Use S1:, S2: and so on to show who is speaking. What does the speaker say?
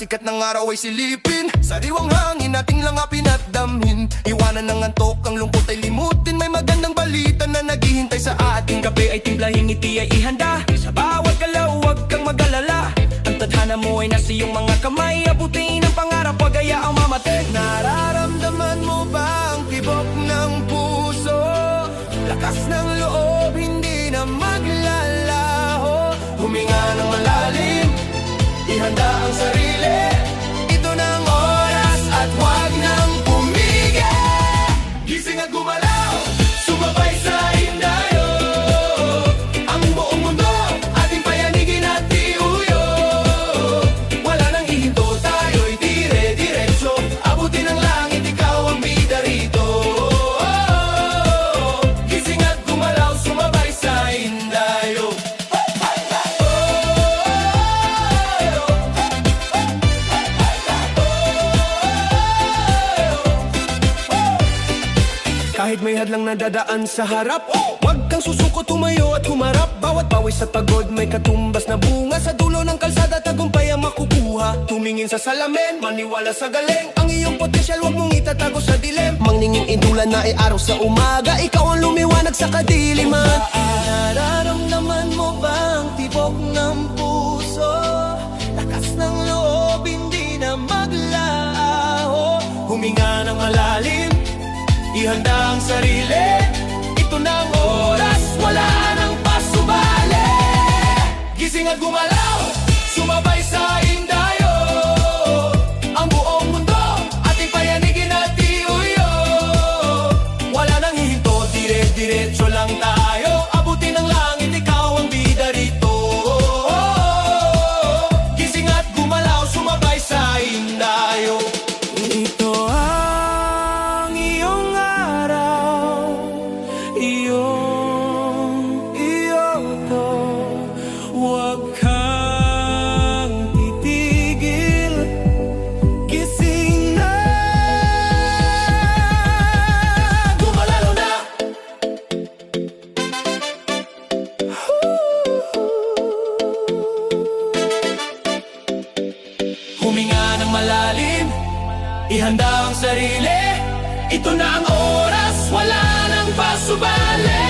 S1: sikat ng araw ay silipin. Sariwang hangin ating langapin at damhin. Iwanan ng antok, ang lungkot ay limutin. May magandang balita na naghihintay sa atin. Kape ay timplahin, ngiti ay ihanda. Sa bawat galaw, huwag kang mag-alala. Ang tadhana mo ay nasa iyong mga kamay. Abutin ang pangarap, wag ayaang mamatay. Nararamdaman mo ba ang tibok ng puso? Lakas ng loob, hindi na maglalaho. Huminga ng malalim, ihanda ang sarili. Ito na ang oras at huwag nang pumigil. Gising at gumalaw, sumabay sa hindayo. Ang buong mundo, ating payanigin at iuyo. Wala nang hihinto, tayo'y dire-diretso. Abutin ang langit, ikaw ang bida rito. Gising at gumalaw, sumabay sa hindayo. Kahit may hadlang nadadaan sa harap, wag kang susuko, tumayo at humarap. Bawat pawis at pagod may katumbas na bunga. Sa dulo ng kalsada, tagumpay ang makukuha. Tumingin sa salamin, maniwala sa galing. Ang iyong potensyal, wag mong itatago sa dilim. Mangningin indulan na ay araw sa umaga. Ikaw ang lumiwanag sa kadiliman. Nararamdaman mo ba ang tibok ng puso? Lakas ng loob, hindi na maglaho. Huminga ng malalim, ihanda ang sarili. Ito na ang oras, wala nang pasubali. Gising at gumalaw, sumabay sa hindayo. Ang buong mundo, ating payanigin at iuyo. Wala nang hihinto, dire-diretso lang tayo. Abutin ang langit, ikaw ang bida rito. Gising at gumalaw, sumabay sa hindayo. Ito ang iyong araw, iyo to. Huwag kang titigil, gising na, gumalaw na. Huminga ng malalim, ihanda ang sarili. Ito na ang oras, wala nang pasubali.